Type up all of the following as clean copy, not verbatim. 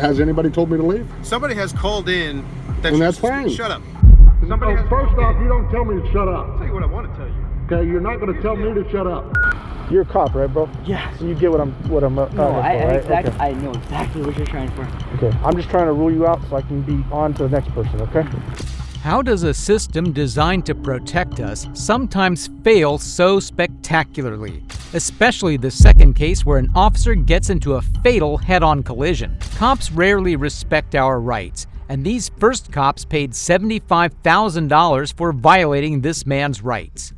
Has anybody told me to leave? Somebody has called in. And that's fine. Shut up. Somebody first off, you don't tell me to shut up. I'll tell you what I want to tell you. Okay, you're not going to tell me to shut up. You're a cop, right, bro? Yeah. So you get what I'm No, right? Okay. I know exactly what you're trying for. Okay, I'm just trying to rule you out so I can be on to the next person, okay? How does a system designed to protect us sometimes fail so spectacularly? Especially the second case where an officer gets into a fatal head-on collision. Cops rarely respect our rights, and these first cops paid $75,000 for violating this man's rights.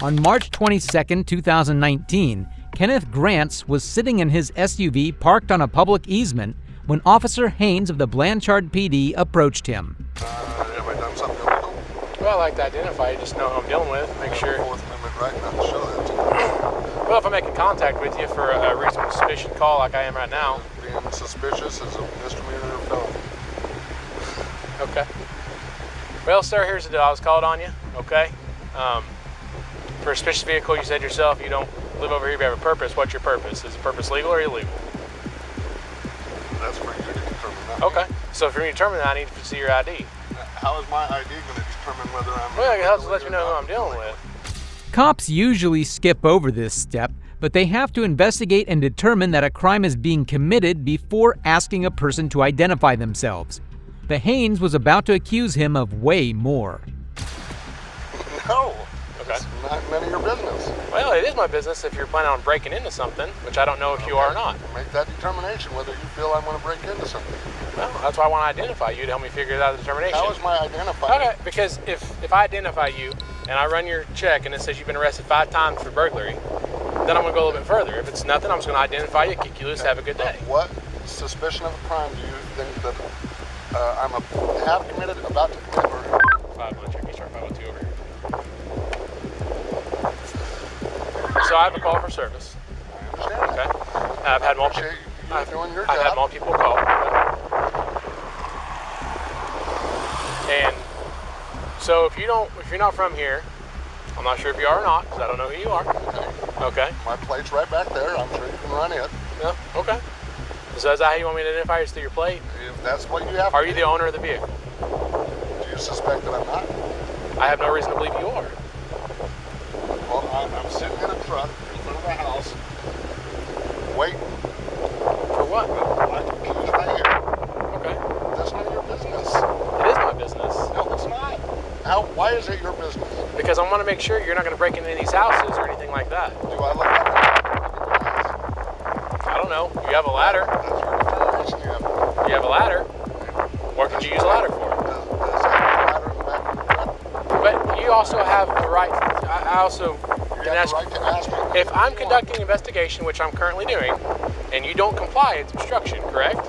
On March 22, 2019, Kenneth Grants was sitting in his SUV parked on a public easement when Officer Haynes of the Blanchard PD approached him. Have I done something illegal? Well, I like to identify you, just know who I'm dealing with, make sure. Fourth Amendment right not to show that to me. Well, if I'm making contact with you for a reasonable suspicion call like I am right now. Being suspicious is a misdemeanor or felony. Okay. Well, sir, here's the deal. I was called on you, okay? For a suspicious vehicle, you said yourself you don't live over here, you have a purpose. What's your purpose? Is the purpose legal or illegal? That's for you to determine that. Okay. So if you're going to determine that, I need to see your ID. How is my ID going to determine whether I'm... Well, it helps to let you know who I'm dealing with. Cops usually skip over this step, but they have to investigate and determine that a crime is being committed before asking a person to identify themselves. But Haynes was about to accuse him of way more. No. Okay. It's not none of your business. Well, it is my business if you're planning on breaking into something, which I don't know if you are or not. Make that determination whether you feel I want to break into something. Well, that's why I want to identify you to help me figure out the determination. How is my identifying? Okay, because if I identify you and I run your check and it says you've been arrested 5 times for burglary, then I'm going to go a little bit further. If it's nothing, I'm just going to identify you, kick you loose, have a good day. What suspicion of a crime do you think that have committed, about to commit, or... 5 Cherokee Star 502 over here. So I have a call for service. I understand. Okay. I've had multiple. You're doing your I've job. had multiple calls. And so if you're not from here, I'm not sure if you are or not, because I don't know who you are. Okay. My plate's right back there. I'm sure you can run it. Yeah. Okay. So is that how you want me to identify you? Through your plate? If that's what you have. Are you the owner of the vehicle? Do you suspect that I'm not? I have no reason to believe you are. Well, I'm sitting in a truck in front of the house, waiting. For what? I can accuse right here. Okay. That's none of your business. It is my business. No, it's not. Why is it your business? Because I want to make sure you're not going to break into these houses or anything like that. Do I look like I don't know. You have a ladder. That's your determination. You have a ladder. What could you use a ladder for? Does that have a ladder in the back of the truck? But you also have the right. I also You can have ask. the right to ask me. If I'm conducting an investigation, which I'm currently doing, and you don't comply, it's obstruction, correct?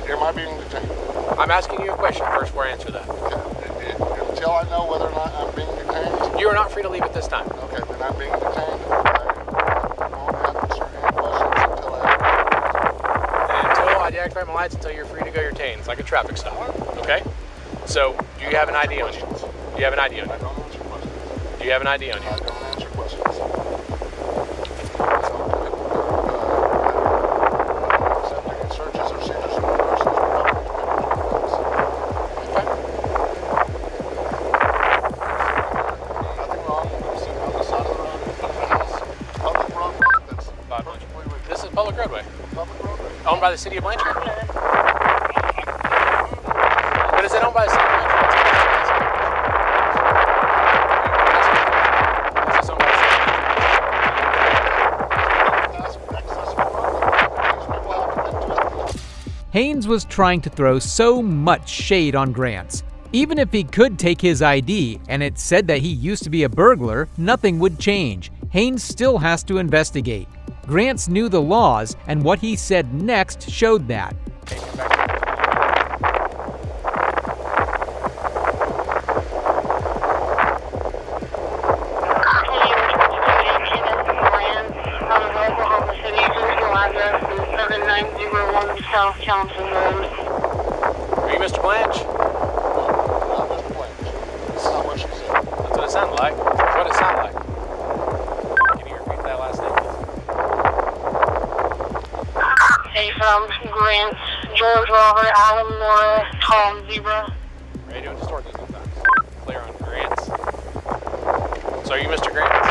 Am I being detained? I'm asking you a question first before I answer that. Until I know whether or not I'm being detained. You are not free to leave at this time. Okay, then I'm being detained. I won't answer any questions until Until I deactivate my lights, until you're free to go your tail. It's like a traffic stop. Okay? So, do you have an ID on you? Do you have an ID on I you? don't answer questions. Do you have an ID on you? I don't answer questions. Accepting searches or seizures of persons without any papers or files. Nothing wrong. I'm sitting on the side of the road in front of the house. Public roadway that's perfectly legal. This is public roadway. Public roadway. Owned by the city of Blanchard? But is it owned by the city of Blanchard? Is this owned by the city of Blanchard? Haynes was trying to throw so much shade on Grants. Even if he could take his ID and it said that he used to be a burglar, nothing would change. Haynes still has to investigate. Grants knew the laws, and what he said next showed that. South Johnson Road. Are you Mr. Blanche? Not Mr. Blanche. That's not what she said. That's what it sounded like. That's what it sounded like. Can you repeat that last name, please? Hey, from Grant, George Robert, Adam Nora, Tom Zebra. Radio distorted sometimes. Clear on Grants. So are you Mr. Grants?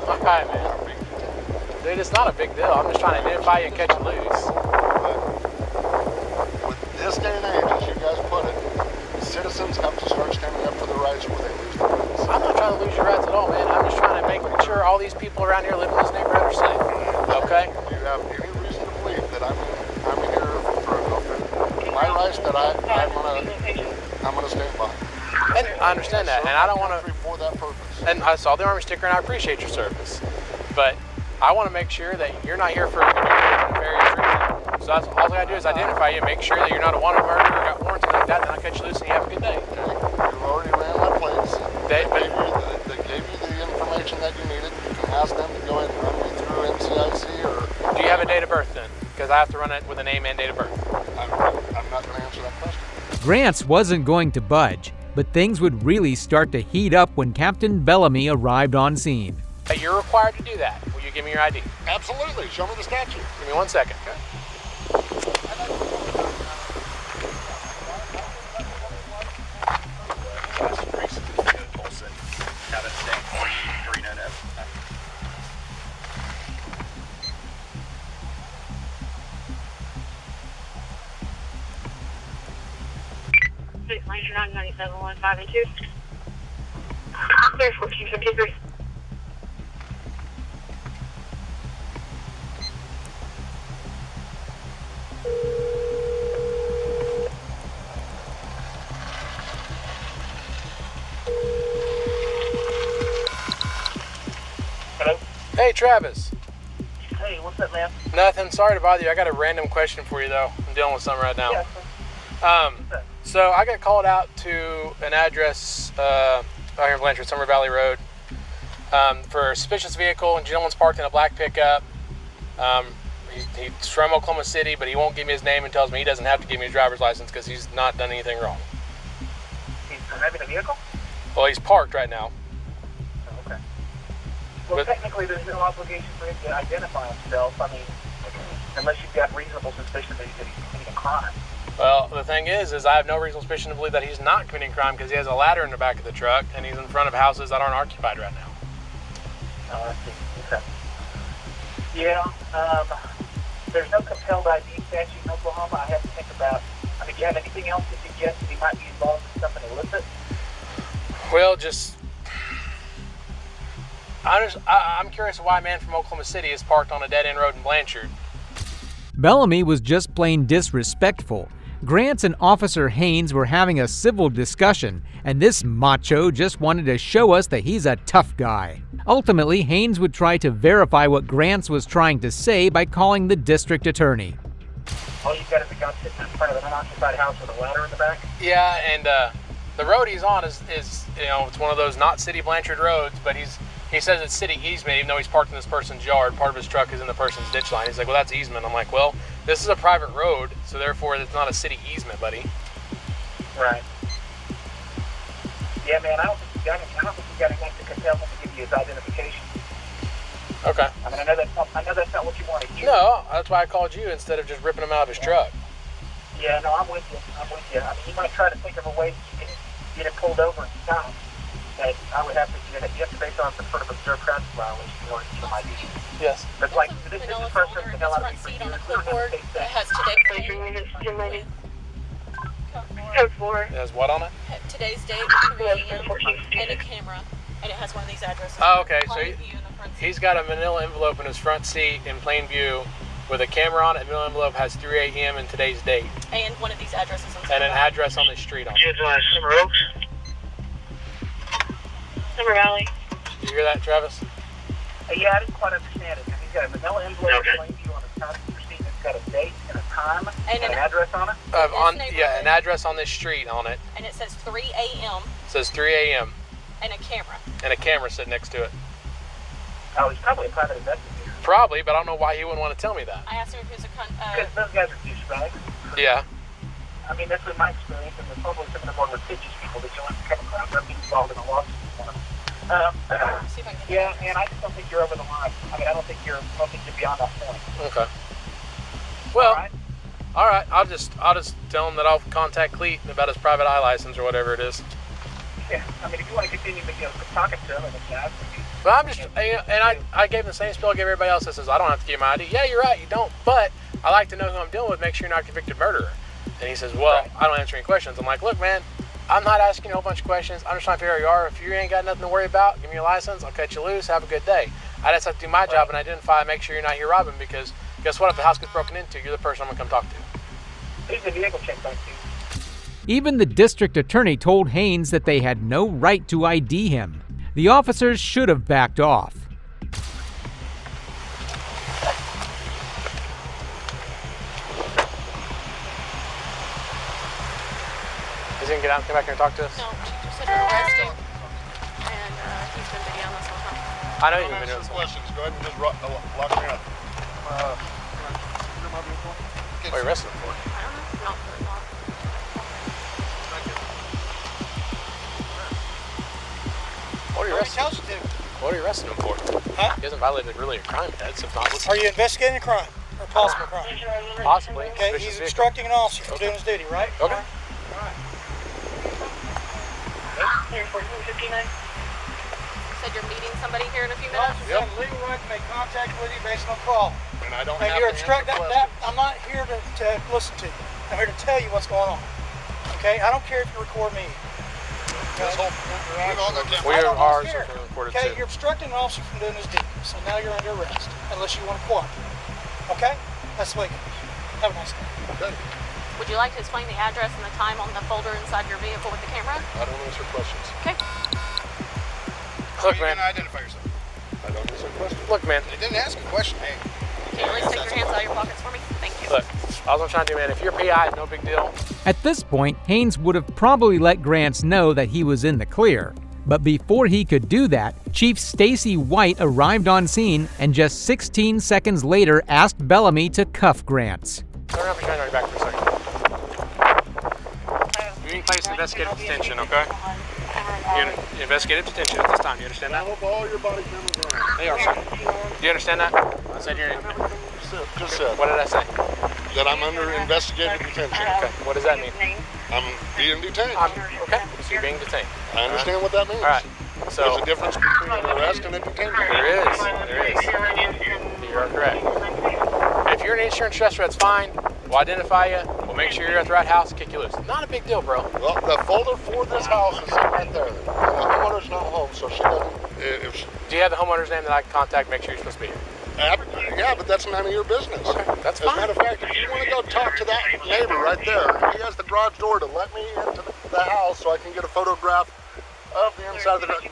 Alright, man. Dude, it's not a big deal. I'm just trying to identify you and catch you loose. With this day and age, as you guys put it, citizens have to start standing up for their rights or they lose their rights. I'm not trying to lose your rights at all, man. I'm just trying to make sure all these people around here living in this neighborhood are safe. Okay? Do you have any reason to believe that I'm here for my rights that I'm gonna stand by? And I understand that, and I don't want to. For that purpose. And I saw the Army sticker, and I appreciate your service, but I want to make sure that you're not here for nefarious reasons. So that's all I gotta do is identify you, make sure that you're not a wanted murderer or got warrants like that, and then I'll catch you loose and you have a good day. Okay. You already ran my plates. They gave you the information that you needed. You can ask them to go ahead and run me through MCIC or. Do you have a date of birth then? Because I have to run it with a name and date of birth. I'm not going to answer that question. Grants wasn't going to budge, but things would really start to heat up when Captain Bellamy arrived on scene. Hey, you're required to do that. Will you give me your ID? Absolutely. Show me the statute. Give me 1 second. Okay. Ranger 997-1582. Clear 1453. Hello? Hey, Travis. Hey, what's up, man? Nothing. Sorry to bother you. I got a random question for you, though. I'm dealing with something right now. Yeah. So I got called out to an address out here in Blanchard, Summer Valley Road, for a suspicious vehicle, and gentleman's parked in a black pickup. He's from Oklahoma City, but he won't give me his name and tells me he doesn't have to give me his driver's license because he's not done anything wrong. He's driving a vehicle? Well, he's parked right now. Oh, okay. Well, technically, there's no obligation for him to identify himself. I mean, unless you've got reasonable suspicion that he's committing a crime. Well, the thing is I have no reasonable suspicion to believe that he's not committing a crime because he has a ladder in the back of the truck and he's in front of houses that aren't occupied right now. Oh, I see. Okay. Yeah, there's no compelled ID statute in Oklahoma. I have to think about. I mean, do you have anything else to suggest that he might be involved in something illicit? Well, I'm curious why a man from Oklahoma City is parked on a dead-end road in Blanchard. Bellamy was just plain disrespectful. Grants and Officer Haynes were having a civil discussion, and this macho just wanted to show us that he's a tough guy. Ultimately, Haynes would try to verify what Grants was trying to say by calling the district attorney. All you've got is a gun sitting in front of an unoccupied house with a ladder in the back? Yeah, and the road he's on is it's one of those not city Blanchard roads, but he says it's city easement even though he's parked in this person's yard. Part of his truck is in the person's ditch line. He's like, well, that's easement. I'm like, well, this is a private road, so therefore it's not a city easement, buddy. Right. Yeah, man, I don't think you got enough to compel him to give you his identification. Okay. I mean, I know that's not what you want to hear. No, that's why I called you instead of just ripping him out of his truck. Yeah, no, I'm with you. I mean, you might try to think of a way that you can get him pulled over and stopped. But I would have to, you have to base on some sort of observed traffic violation in order to get him ID. Yes. But like, this is frustrating the hell out of me for seat you. on the clipboard that has Code 4. It has what on it? today's date, 3 a.m. and a camera, and it has one of these addresses. Oh, okay. So Plain view in the front seat. he's got a manila envelope in his front seat in plain view with a camera on it. The manila envelope has 3 a.m. and today's date. And one of these addresses. And an address on the street on it. Summer Oaks. Summer Valley. Did you hear that, Travis? Yeah, I didn't quite understand it. He's got a manila envelope in plain view on his passenger seat. It's got a date and a time and an address on it. An address on this street on it. And it says 3 a.m. It says 3 a.m. and a camera. and a camera sitting next to it. Oh, he's probably a private investigator. Probably, but I don't know why he wouldn't want to tell me that. I asked him if he was Because those guys are douchebags. Yeah. I mean, that's been my experience, and there's probably some of the more litigious people that you'll have to come across. I've been involved in a lawsuit before. See if I can get Yeah, man, I just don't think you're over the line. I mean, I don't think you're beyond that point. Okay. Well, All right? all right. I'll just tell him that I'll contact Cleet about his private eye license or whatever it is. Yeah, I mean, if you want to continue, talking to him and that, But I'm just, and I gave him the same spiel I gave everybody else that says I don't have to give my ID. Yeah, you're right, you don't. But I like to know who I'm dealing with. Make sure you're not a convicted murderer. And he says, well, I don't answer any questions. I'm like, look, man, I'm not asking you a whole bunch of questions. I'm just trying to figure out who you are. If you ain't got nothing to worry about, give me your license. I'll cut you loose. Have a good day. I just have to do my job and identify, make sure you're not here robbing, because guess what? If the house gets broken into, you're the person I'm going to come talk to. who's the vehicle check back to? Even the district attorney told Haynes that they had no right to ID him. The officers should have backed off. Is he going to get out and come back here and talk to us? No, she just said you're arresting. And he's been videoing this whole time. I know you've been Answer doing something. questions. Go ahead and just lock me up. What are you arresting him for? I don't know. Not very long. What are you arresting him for? What are you arresting him for? Huh? He hasn't violated really a crime yet, so if not, what's Are you investigating a crime or possible crime? possibly? Okay, suspicious he's vehicle. obstructing an officer from doing his duty, right? Okay. You said you're meeting somebody here in a few minutes? Officer has a legal right to make contact with you based on call. And I don't And have you're to answer obstructing questions. I'm not here to listen to you. I'm here to tell you what's going on. Okay? I don't care if you record me. This whole, we've all got We cameras. are ours care. are recorded Okay, too. you're obstructing an officer from doing his duty. So now you're under arrest, unless you want to cooperate. Okay? That's legal. Have a nice day. Okay. Would you like to explain the address and the time on the folder inside your vehicle with the camera? I don't answer questions. Okay. Look, man. Identify yourself. I don't answer questions. Look, man. They didn't ask a question. Hey. Can you at least take your hands out of your pockets for me? Thank you. Look, all I'm trying to do, man, if you're PI, no big deal. At this point, Haynes would have probably let Grants know that he was in the clear. But before he could do that, Chief Stacy White arrived on scene and just 16 seconds later asked Bellamy to cuff Grants. Turn around for your back for a second. You're in place investigative detention, okay? You're in investigative detention at this time. You understand I that? hope all your body cameras are on. They are, sir. Do you understand that? I said you're in. Just said What did I say? that I'm under investigative detention. Okay. What does that mean? I'm being detained. Okay. So you're being detained. I understand what that means. All right. So There's a difference between an arrest and a detention. there is. You are correct. If you're an insurance stressor, that's fine. We'll identify you. We'll make sure you're at the right house and kick you loose. Not a big deal, bro. Well, the folder for this house is sitting right there. And the homeowner's not home, so she doesn't. If she, Do you have the homeowner's name that I can contact? Make sure you're supposed to be here. yeah, but that's none of your business. Okay, that's As a fine. matter of fact, if you want to go talk to that neighbor right there, he has the garage door to let me into the house so I can get a photograph of the inside of that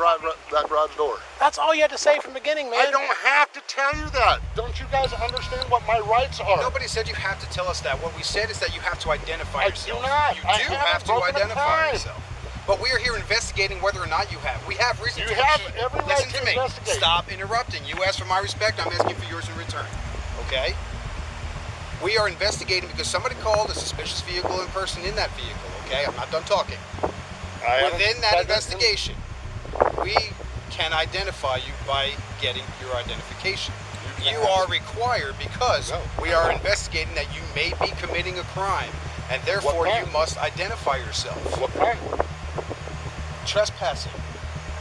garage door. That's all you had to say from the beginning, man. I don't have to tell you that. Don't you guys understand what my rights are? Nobody said you have to tell us that. What we said is that you have to identify I yourself. do not. You I do haven't have to broken a identify crime. yourself. But we are here investigating whether or not you have. We have reason You to. have every right Listen to to me. investigate. Stop interrupting. You asked for my respect. I'm asking for yours in return. Okay? We are investigating because somebody called a suspicious vehicle and person in that vehicle. Okay? I'm not done talking. Within that investigation, we can identify you by getting your identification. You are required because we are investigating that you may be committing a crime, and therefore you must identify yourself. What crime? Trespassing.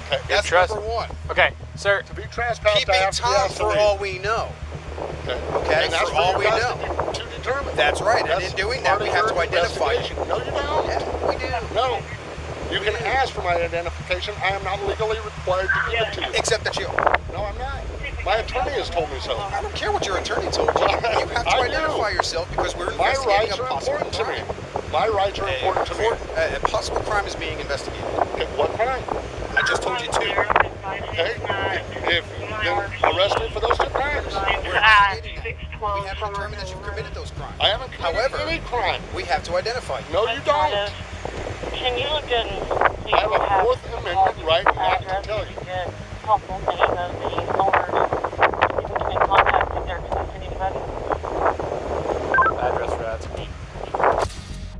Okay. That's number one. Okay, sir. To be trespassed, Keeping I have to be time asked to for leave. all we know. Okay, And that's for all you we guys know. to determine. That's right, and That's in doing that, part we of have your to identify you. investigation. No, you don't. Yeah, we do. No. You can ask for my identification. I am not legally required to give it to you. Except that you. No, I'm not. My attorney has told me so. I don't care what your attorney told you. You have to I do. identify yourself because we're My investigating rights a are possible important to me. crime. My rights are important to me. A possible crime is being investigated. Okay, what crime? I just told you two. Okay, if then arrest me for those two crimes. We're investigating it. We have determined that you've committed those crimes. I haven't committed However, any crime. we have to identify you. No, you don't. Can you look at and see I have what a Fourth Amendment right not to address tell to you. get helpful to any of the owners? People can make contact if they're expecting anybody. Address rats.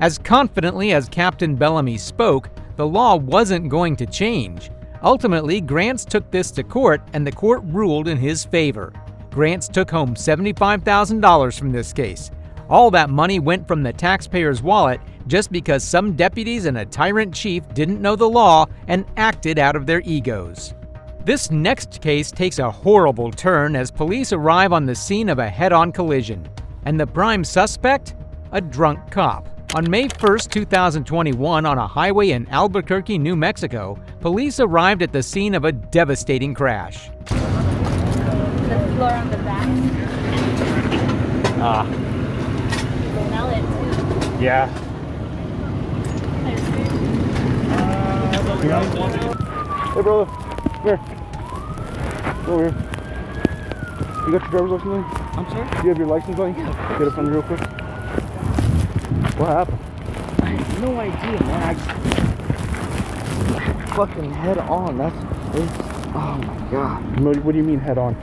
As confidently as Captain Bellamy spoke, the law wasn't going to change. Ultimately, Grants took this to court and the court ruled in his favor. Grants took home $75,000 from this case. All that money went from the taxpayer's wallet just because some deputies and a tyrant chief didn't know the law and acted out of their egos. This next case takes a horrible turn as police arrive on the scene of a head-on collision. And the prime suspect? A drunk cop. On May 1st, 2021, on a highway in Albuquerque, New Mexico, police arrived at the scene of a devastating crash. The floor on the back. You can smell it too. Yeah. Hey, brother. Come here. Come over here. You got your driver's license on you? I'm sorry? Do you have your license on you? Yeah. Get it from me real quick. What happened? I have no idea, man. I just fucking head on. Oh my god. What do you mean head on?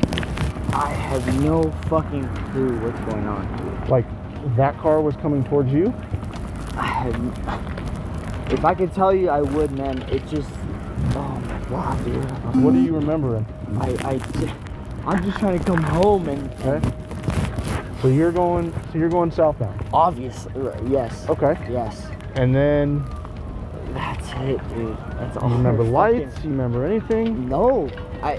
I have no fucking clue what's going on. Like, that car was coming towards you? If I could tell you, I would, man. It just, oh my god, dude. What are you remembering? I'm just trying to come home and. Okay. So you're going southbound? Obviously, yes. Okay. Yes. And then. That's it, dude. That's all. You remember lights? You remember anything? No. I'm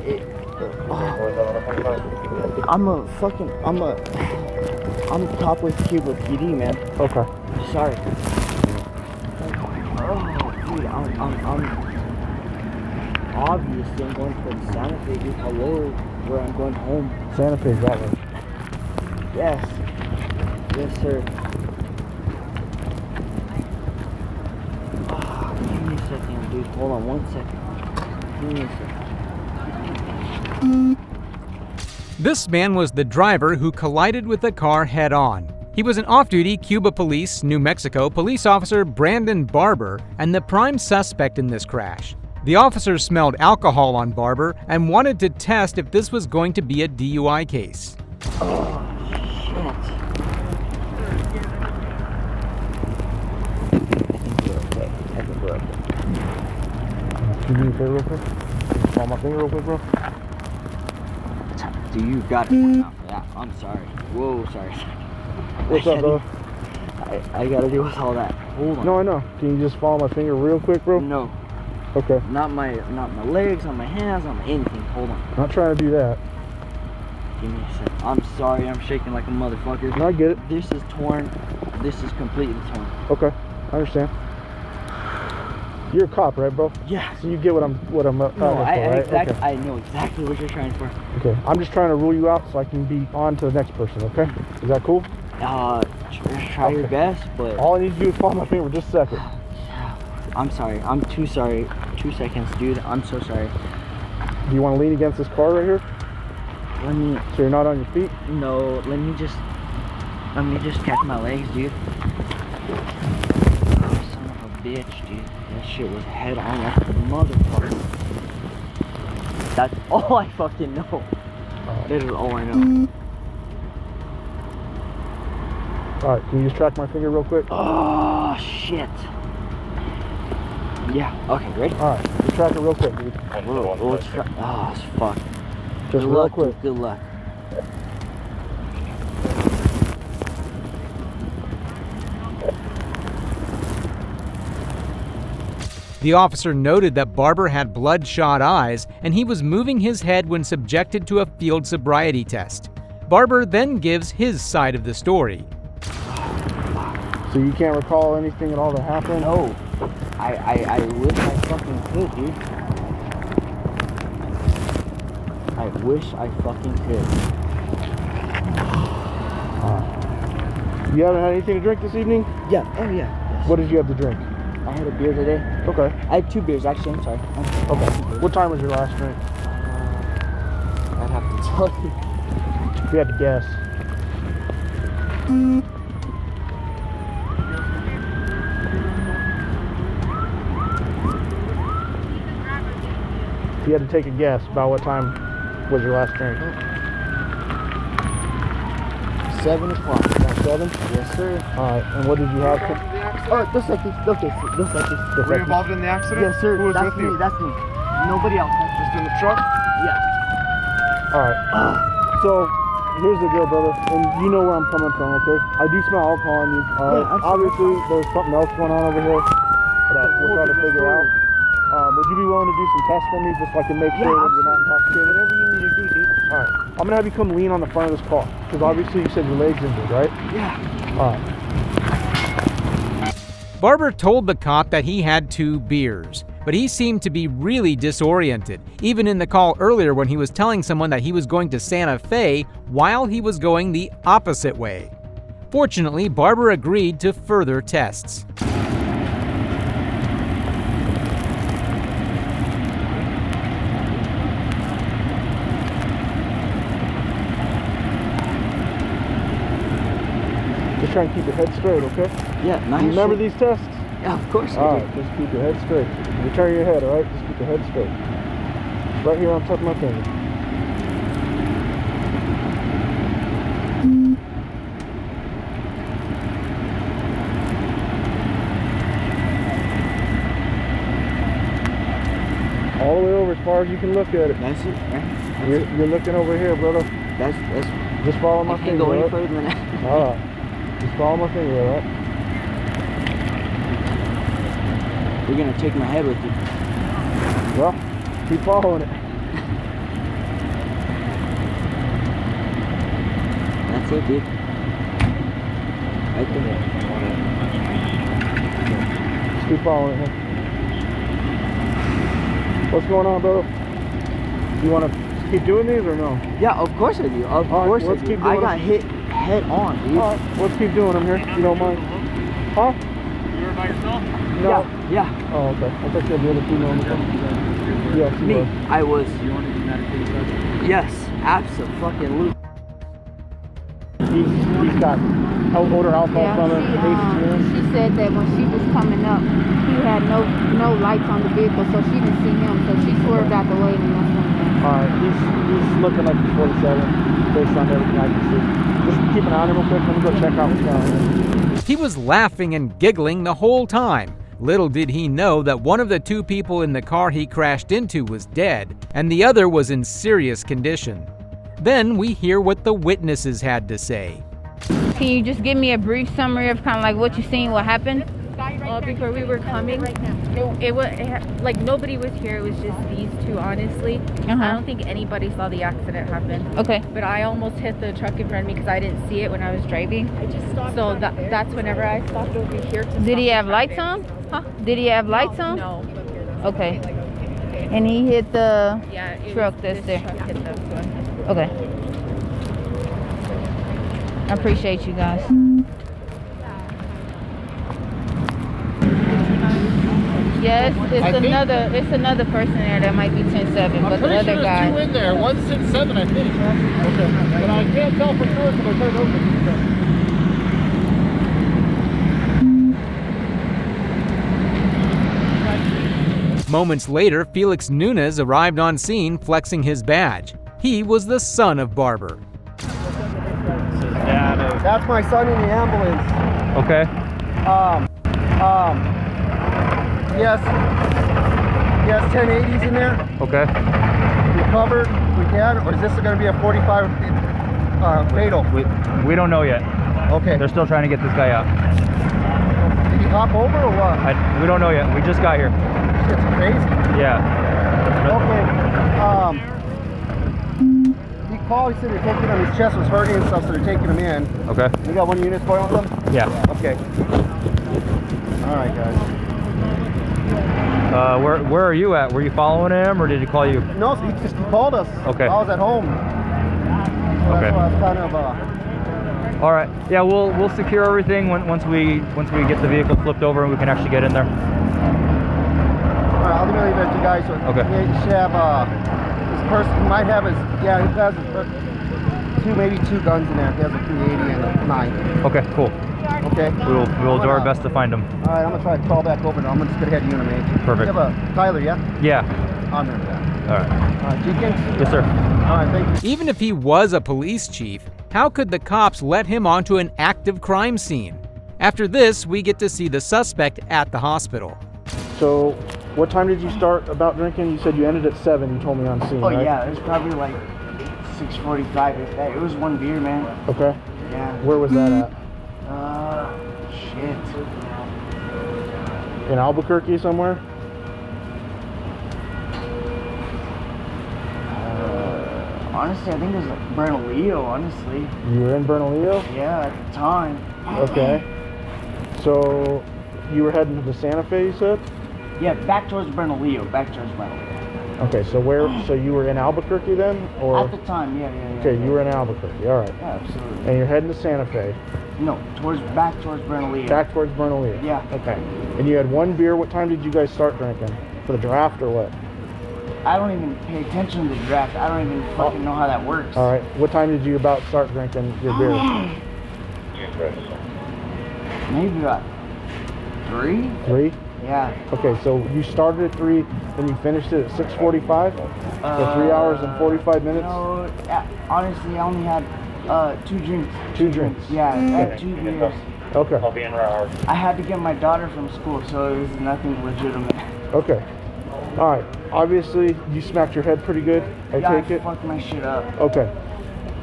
a cop with Cuba PD, man. Okay. Sorry. Oh, dude, I'm obviously I'm going towards Santa Fe, dude. Hello, where I'm going home. Santa Fe's that way. Yes. Yes, sir. Oh, give me a second, dude. Hold on 1 second. Give me a second. This man was the driver who collided with the car head-on. He was an off-duty Cuba Police, New Mexico police officer Brandon Barber and the prime suspect in this crash. The officer smelled alcohol on Barber and wanted to test if this was going to be a DUI case. Oh, shit. I think we're okay. Can you do me a favor real quick? Follow my finger real quick, bro. Dude, you got it out for that. I'm sorry. Whoa, sorry. What's up, bro? I gotta deal with all that. Hold on. No, I know. Can you just follow my finger real quick, bro? No. Okay. Not my legs, not my hands, not my anything. Hold on. Not trying to do that. Give me a sec. I'm sorry, I'm shaking like a motherfucker. No, I get it. This is torn. This is completely torn. Okay, I understand. You're a cop, right, bro? Yeah. So you get what I'm No, right? Okay. I know exactly what you're trying for. Okay. I'm just trying to rule you out so I can be on to the next person, okay? Is that cool? Try your best, but all I need to do is follow my finger for just a second. I'm sorry. I'm too sorry. 2 seconds, dude. I'm so sorry. Do you want to lean against this car right here? Let me. So you're not on your feet? No. Let me just catch my legs, dude. Oh, son of a bitch, dude. That shit was head on like a motherfucker. That's all I fucking know. That is all I know. Alright, can you just track my finger real quick? Oh, shit. Yeah, okay, ready? Alright, just track it real quick, dude. Let's try. Oh, fuck. Just real luck, quick. Dude, good luck. The officer noted that Barber had bloodshot eyes and he was moving his head when subjected to a field sobriety test. Barber then gives his side of the story. So you can't recall anything at all that happened? No. I wish I fucking could, dude. I wish I fucking could. You haven't had anything to drink this evening? Yeah, oh yeah. Yes. What did you have to drink? I had a beer today. Okay. I had 2 beers, actually, I'm sorry. Okay. What time was your last drink? I'd have to tell you. If you had to guess. If you had to take a guess, about what time was your last drink? 7 o'clock. About 7? Yes, sir. Alright, and what did you have? Oh, just like this. Just like this. Were you involved in the accident? Yes, sir. Who was That's with you? me. That's me. Nobody else. Just in the truck? Yeah. Alright. So, here's the deal, brother. And you know where I'm coming from, okay? I do smell alcohol on you. Yeah, obviously, there's something else going on over here that we're trying to figure out. Would you be willing to do some tests for me just so I can make sure that you're not intoxicated? Whatever you need to do, dude. Alright. I'm gonna have you come lean on the front of this car. Because obviously you said your leg's injured, right? Yeah. Alright. Barber told the cop that he had 2 beers, but he seemed to be really disoriented, even in the call earlier when he was telling someone that he was going to Santa Fe while he was going the opposite way. Fortunately, Barber agreed to further tests. Just try and keep your head straight, okay? Yeah, nice. You remember these tests? Yeah, of course I do. Alright, just keep your head straight. You turn your head, alright? Just keep your head straight. It's right here on top of my finger. All the way over as far as you can look at it. That's it, right? You're looking over here, brother. That's Just follow my I can't finger. go any alright? further than that. Alright. Just follow my finger, alright? You're gonna take my head with you. Well, keep following it. That's it, dude. Right there. Just keep following it, huh? What's going on, brother? You want to keep doing these or no? Yeah, of course I do. Of course I let's do. keep I doing got them. hit head on, dude. Alright, let's keep doing them here. You don't mind? Huh? You were by yourself? No. Yeah. Oh, okay. I thought you had the other 2 known. Yes, you Me. were. I was. You want to do medicated drugs? Yes. Absolutely. He's got odor alcohol from it. She said that when she was coming up, he had no lights on the vehicle, so she didn't see him. So she swerved out the way, and that's when. Alright, he's looking like he's 47 based on everything I can see. Just keep an eye on him real quick. Let me go check out what's going on. He was laughing and giggling the whole time. Little did he know that one of the 2 people in the car he crashed into was dead, and the other was in serious condition. Then we hear what the witnesses had to say. Can you just give me a brief summary of kind of like what you seen, what happened? Well, before we were coming, like nobody was here. It was just these 2, honestly. I don't think anybody saw the accident happen. Okay. But I almost hit the truck in front of me because I didn't see it when I was driving. So that's whenever I stopped over here. Did he have lights on? Huh? Did he have lights on? No. Okay. And he hit the truck that's there. Truck hit the one. Okay. I appreciate you guys. Yes, it's another person there that might be 10-7, but the other guy. There's 2 in there. One's 10-7, I think. Okay. But I can't tell for sure because I turned over. Moments later, Felix Nunez arrived on scene flexing his badge. He was the son of Barber. That's my son in the ambulance. Okay. Yes. He has 1080s in there. Okay. We covered. We can. Or is this going to be a 45 fatal? We don't know yet. Okay. They're still trying to get this guy out. Did he hop over or what? We don't know yet. We just got here. Shit's crazy. Yeah. Okay. He called. He said they're taking him. His chest was hurting and stuff, so they're taking him in. Okay. You got 1 unit going with them? Yeah. Okay. All right, guys. Where are you at? Were you following him, or did he call you? No, so he called us. Okay. I was at home. Okay. So I was kind of. All right. Yeah, we'll secure everything once we get the vehicle flipped over and we can actually get in there. All right, I'll leave it to you guys. So Okay. He should have this person. He might have his. Yeah, he has maybe two guns in there. He has a 380 and a 9. Okay. Cool. Okay. We'll do our best to find him. All right, I'm gonna try to crawl back over. I'm just gonna head to Unit 8. Perfect. You have a Tyler, yeah? Yeah. On there. Yeah. All right. All right, Jenkins. Yes, sir. All right, thank you. Even if he was a police chief, how could the cops let him onto an active crime scene? After this, we get to see the suspect at the hospital. So What time did you start about drinking? You said you ended at 7. You told me on scene, Oh right? yeah, it was probably like 6:45. If that, it was one beer, man. Okay. Yeah. Where was that at? Shit. In Albuquerque somewhere? Honestly, I think it was like Bernalillo, honestly. You were in Bernalillo? Yeah, at the time. Okay. So you were heading to the Santa Fe, you said? Yeah, back towards Bernalillo. Okay, so so you were in Albuquerque then? Or? At the time, yeah. Okay, you were in Albuquerque, all right. Yeah, absolutely. And you're heading to Santa Fe? No, back towards Bernalillo. Back towards Bernalillo? Yeah. Okay. And you had one beer. What time did you guys start drinking? For the draft or what? I don't even pay attention to the draft. I don't even fucking know how that works. All right. What time did you about start drinking your beer? Maybe about 3? 3? Yeah. Okay, so you started at 3 and you finished it at 6:45? For 3 hours and 45 minutes? No, honestly, I only had 2 drinks. 2 drinks? Yeah, I had 2 beers. Okay. I'll be in hours. I had to get my daughter from school, so it was nothing legitimate. Okay. All right. Obviously, you smacked your head pretty good. I take it. I fucked my shit up. Okay.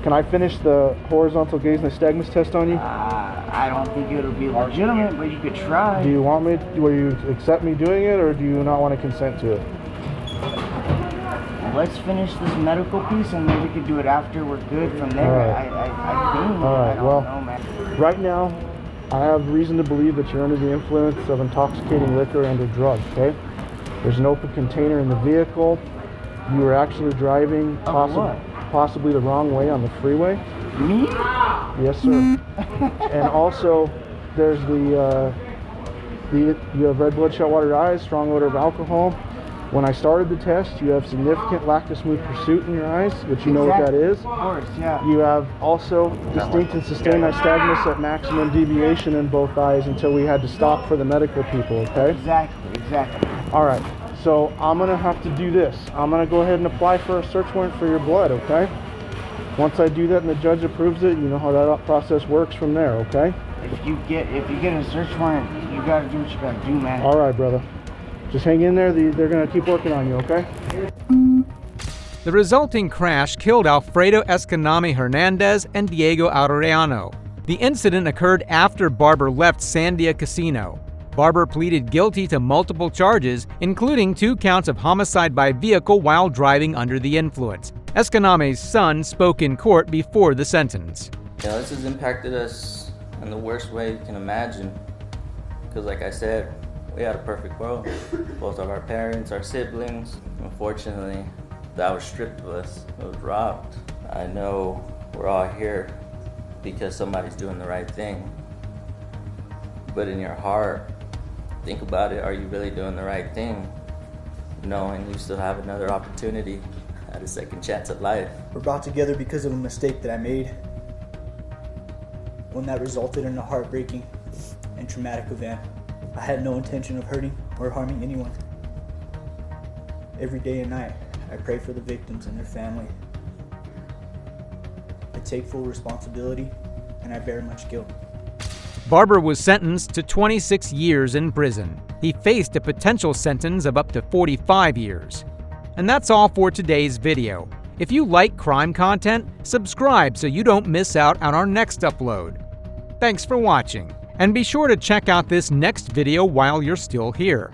Can I finish the horizontal gaze nystagmus test on you? I don't think it'll be legitimate, but you could try. Do you want me? Will you accept me doing it, or do you not want to consent to it? Let's finish this medical piece, and then we could do it after. We're good from there. All right. I think. All right. I don't know, man. Right now, I have reason to believe that you're under the influence of intoxicating liquor and or drugs. Okay. There's an open container in the vehicle. You were actually driving possibly the wrong way on the freeway. Me? Yes, sir. And also, there's you have red bloodshot watered eyes, strong odor of alcohol. When I started the test, you have significant lack of smooth pursuit in your eyes, which you know what that is. Of course, yeah. You have also distinct and sustained nystagmus at maximum deviation in both eyes until we had to stop for the medical people, okay? Exactly. All right, so I'm gonna have to do this. I'm gonna go ahead and apply for a search warrant for your blood, okay? Once I do that and the judge approves it, you know how that process works from there, okay? If you get a search warrant, you gotta do what you gotta do, man. All right, brother. Just hang in there. They're gonna keep working on you, okay? The resulting crash killed Alfredo Escanami Hernandez and Diego Arellano. The incident occurred after Barber left Sandia Casino. Barber pleaded guilty to multiple charges, including 2 counts of homicide by vehicle while driving under the influence. Escanami's son spoke in court before the sentence. Yeah, this has impacted us in the worst way you can imagine. Because like I said, we had a perfect world. Both of our parents, our siblings. Unfortunately, that was stripped of us. It was robbed. I know we're all here because somebody's doing the right thing. But in your heart, think about it, are you really doing the right thing? Knowing you still have another opportunity at a second chance at life. We're brought together because of a mistake that I made. One that resulted in a heartbreaking and traumatic event. I had no intention of hurting or harming anyone. Every day and night, I pray for the victims and their family. I take full responsibility and I bear much guilt. Barber was sentenced to 26 years in prison. He faced a potential sentence of up to 45 years. And that's all for today's video. If you like crime content, subscribe so you don't miss out on our next upload. Thanks for watching, and be sure to check out this next video while you're still here.